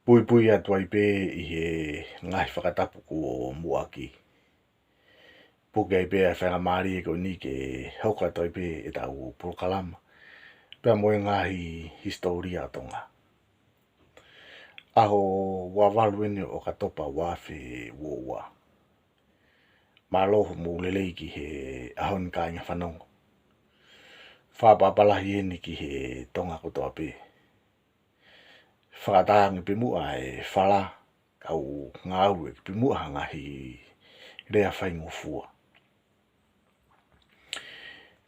Pui pui atua i pē i he ngahi whakatapuku o muaki. Puke i pē a whangamari e ko ni ke hauka atua i pē e tau Pulukalama. Pea moe ngahi historia tonga. Aho wawaluene o katopa wafe woa. Maloho mulelei ki he ahon kāinga whanongo. Whapapalahi eni ki he tonga kotoa pē. Whakataangi pimua e whala kau ngāu e pimua ngahi rea whaingofua.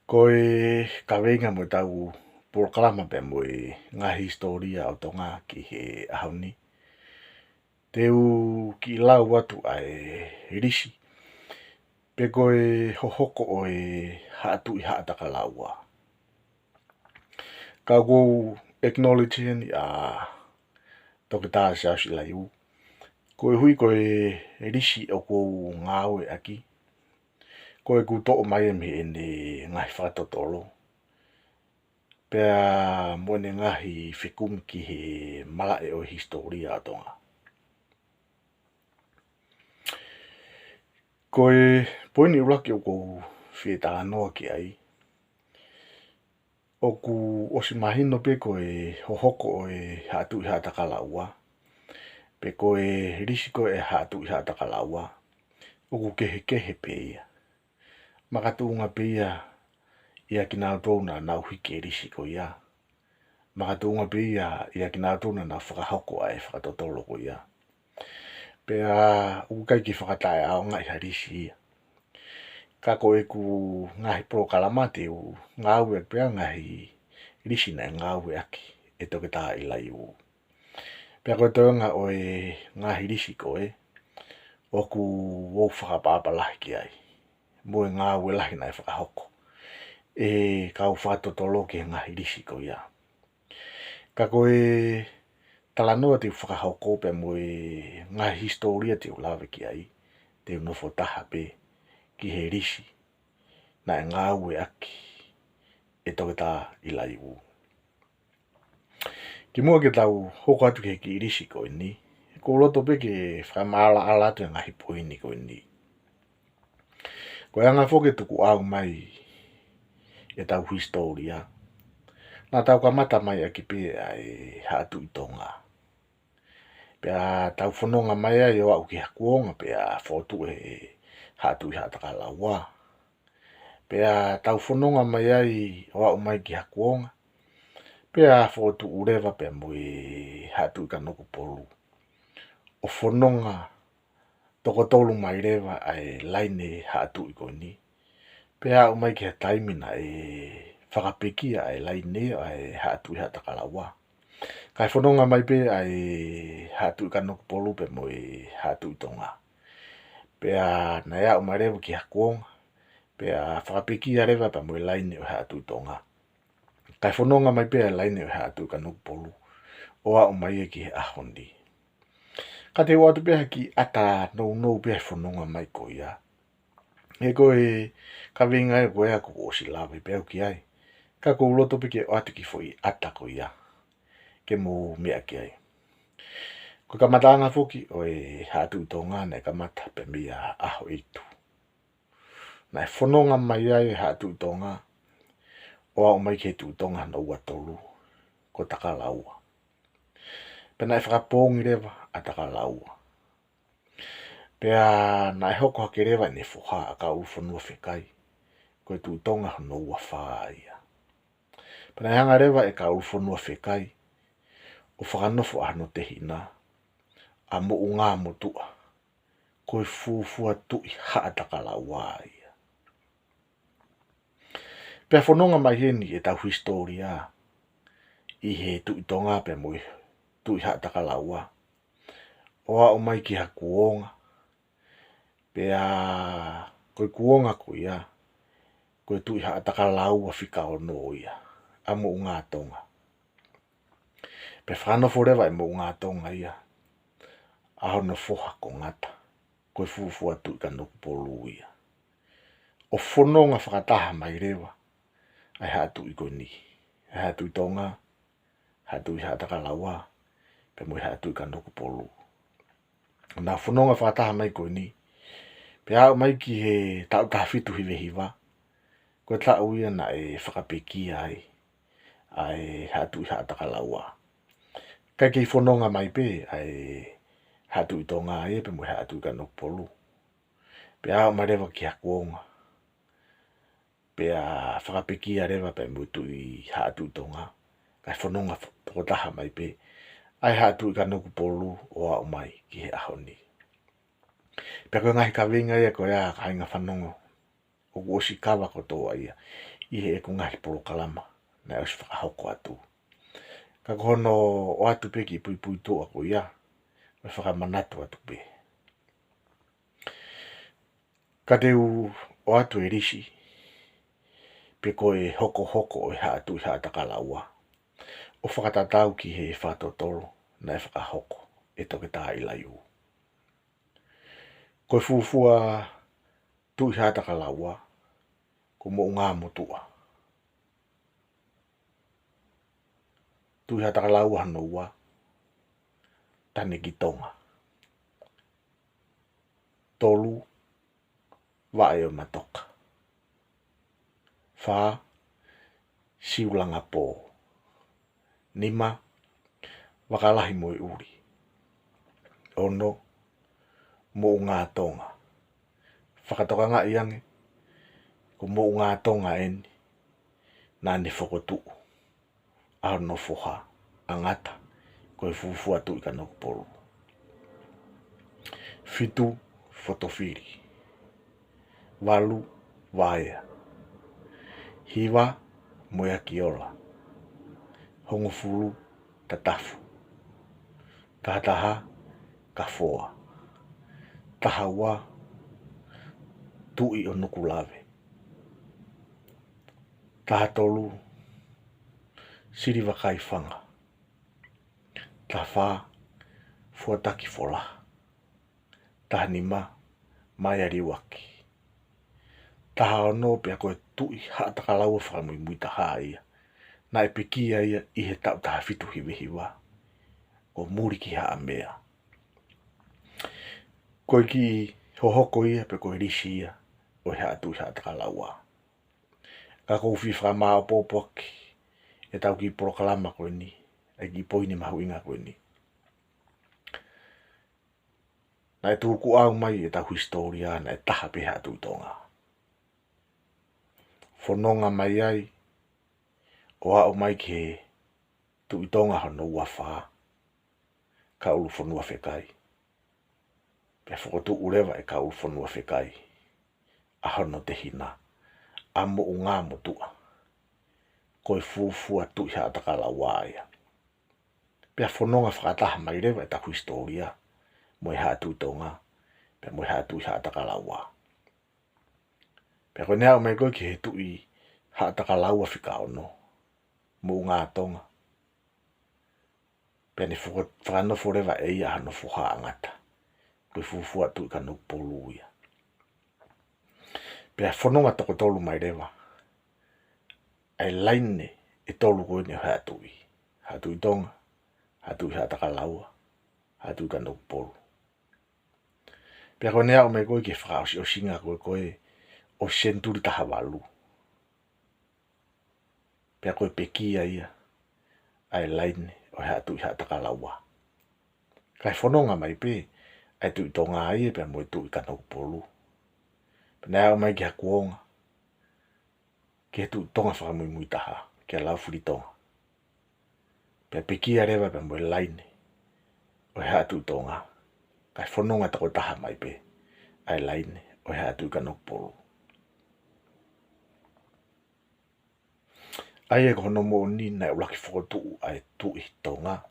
Koe kawenga mo tau Pulukalama pe moe ngahi historia o tonga ki he ahoni. Teu ki lau watu ai risi. Pe koe hohoko o e hatu i haataka laua. Ka kou acknowledge ni a toke tāsi ausi la iu. Koe hui koe risi o kou ngāu e aki. Koe ku to'o mai e me ene ngahi whakatotolo. Pea moene ngahi whikum ki he mala e o historia atonga. Koe poini uraki o kou whietala noa ki ai. O ku osi mahino pe koe hohoko o e hatu i hataka laua. Pe koe risiko e hatu i hataka laua. O ku kehe peia. Makatunga peia ia ki nāu tōna nau hike risiko ia. Makatunga peia ia ki nāu tōna nau whakahoko ai whakatotolo ko ia. Pea ukai ki whakatai ao ngai harisi ia. Ka koe ku ngahi Pulukalama te u ngāu e pea ngahi risi na ngāu e aki e toke tā i lai u. Pea koe toenga o e ngahi risi koe o ku wou whakapapalahi ki ai. Moe ngāu e lahi nai whakahoko. E kau whakatotolo ki ngahi risi ko ia. Ka koe talanoa te whakahoko pe moe ngahi historia te ulawe ki ai. Te unofo taha pe ki he risi na ngāu e aki e toke tā i lai u. Ki mua ke tau hoko atu ke ki risi ko ni. Ko loto pe ke whamala ala te ngahi poini ko ni. Ko anga whoke tuku au mai e tau historia. Nā tau kamata mai aki pe ai hatu i tonga. Pea tau whanonga mai ai o au ki hakuonga pea whotu e hatu i hataka laua. Pea tau whanonga mai ai o au mai ki hakuonga. Pea whotu urewa pea mui hatu i kanoku polu. O whanonga toko tolu mai rewa ai laine hatu i koni. Pea au mai ki ha taimina e whakapekia ai laine ai hatu i hataka laua. Kai whanonga mai pe ai hatu i kanoku polu pe mui hatu i tonga. Pea nai au mai rewa ki hakuonga. Pea whakapekia rewa pe mui laine o hatu i tonga. Kai whanonga mai pe ai laine o hatu i kanoku polu. O au mai e ki he ahondi. Ka te watu peha ki ata nou peha whanonga mai ko ia. E koe ka winga e koe ako o si lawe peha ki ai. Ka ko uloto pe ke o atu ki fwoi ata ko ia. Ke mo mea ki ai. Ko ka matanga whoki o e hatu i tonga ne ka mata pe mea aho itu. Nai whanonga mai ai e hatu i tonga. O au mai ke tu tonga na ua tolu. Ko taka laua. Pena e whakapongi rewa a taka laua. Pea nai hoko hake rewa ne fuha a ka uwhanua whikai. Koe tu tonga no ua whaia. Pena e hanga rewa e ka uwhanua whikai. O whakanofo ano te hina. A mo unga mo tua. Koe fufua tui haa taka laua ia. Pea whanonga mai heni e tau historia. I he tui tonga pe mui. Tui haa taka laua. O au mai ki ha kuonga. Pea koe kuonga ko ia. Koe tui haa taka laua whika o no ia. A mo unga tonga. Pe whanofo rewa e mo unga tonga ia. Aho na foha ko ngata. Koe fufua tui ka nuku polu ia. O whanonga whakataha mai rewa. Ai hatu i koe ni. Ai hatu i tonga. Hatu i haa taka laua. pe mo ha tu ka no polu na fononga whataha mai koe ni pe au mai ki he tau tafitu hiwe hiwa ko ta uia na e whakapeki ai hatu ha takalaua kai kei fononga mai pe ai hatu i tonga pe mo hatu ka no polu pe au mai rewa ki hakuonga pe a whakapeki a rewa pe mo tu i hatu tonga kai fononga potaha mai pe ai hatu ka no polu o au mai ki he ahoni pe ko ngai ka vinga ia ko ia ka inga whanongo o Oshikawa ko toa ia i he ko ngai polo kalama na o siwha hoko atu ka kono o atu pe ki pui pui toa ko ia me whakamanato atu pe ka teu o atu e risi pe ko e hoko hoko o ha atu ha takalaua o whakatatau ki he whatotoro na e whakahoko e toke tā ila iu ko fufua tu ha takalaua ko mo ngā motua tu ha takalaua hanoua tane ki tonga tolu wae o matoka wha siulanga pō nima wakalahi moi uri ono mo ngā tonga whakatoka ngā iange ko mo ngā tonga eni nā ne whakotu ao no whoha angata ko e fufu atu i ka noku polu fitu fotofiri walu waea hiwa moea kiola hongofulu tatafu tahataha kafoa tahawa tui o nuku lave tahatolu siri wakai whanga tawha fuataki fola tahanima mai ariwaki taha ono pia koe tui haatakalau whakamui mui taha ia na e pekia ia i he tau taha fitu hiwe hiwa o muri ki haa mea koe ki hohoko ia pe koe risi ia o he atu haatakalau ka kou fi whamaa o pōpoaki e tau ki porokalama koe ni e ki poini mahu inga koe ni na e tūku au mai e tau historia na e taha pe hatu tonga whanonga mai ai o au mai ke tu i tonga hano ua wha ka ulu whanua whekai pe whakotu urewa e ka ulu whanua whekai a hano te hina a mo o ngā motua koe fufua tu i hatakala waia pe whanonga whakataha mai rewa e taku historia mo e hatu tonga pe mo e hatu i hatakala waia pe koe nea o mai koe ki he tui hatakalaua whika ono mo ngā tonga pe ne whanofo rewa e ia hano fuha angata koe fufua tui ka nuk polu ia pe a whanonga toko tolu mai rewa ai laine e tolu koe ni o hatu i tonga hatu i hatakalaua hatu i ka nuk polu pe koe nea o mai koe ki whakaosi o singa koe o senturi taha walu. Pea koe pekia ia, ai laine o hea tu i hea takalaua. Kai whanonga mai pe, ai tu i tonga ai pea mo i tu i kanoku polu. Pea au mai ki hakuonga, ki tu i tonga whakamui mui taha, ki a laufuri tonga. Pea pekia rewa pea mo i laine, o hea tu i tonga. Kai whanonga tako taha mai pe, ai laine o hea tu i kanoku polu. Ai e kono mo ni na ulaki whakotu ai tu i tonga.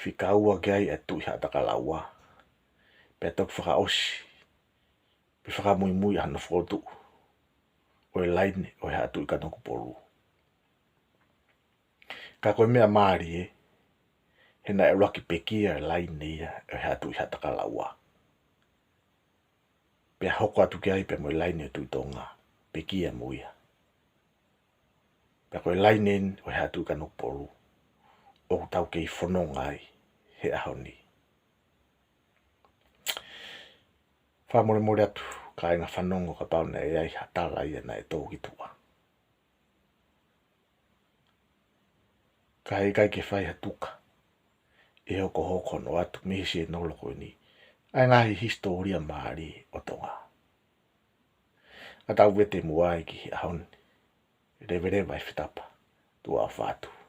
Whika ua ki ai e tu i hata kalaua. Pea tok whakaosi. Pe whakamui mui hana whakotu. O e laine o hea tu i kanoku polu. Ka koe mea maari e. He na e ulaki pekia e laine ia o hea tu i hata kalaua. Pea hoko atu ki ai pe mo e laine o tu i tonga. Pekia muia. Pea koe lainen o hea tu kanoku polu. O tau kei whanonga ai. he ahoni. Whamore atu ka inga whanongo ka pauna e ai hatala ia na e tōki tua. Ka hei kai ke whai hatuka. E hoko no atu mihisi e nolo koe ni. Ai ngahi historia maari o tonga. A tau wete muai ki ahoni. Revereva e whitapa. Tua whātu.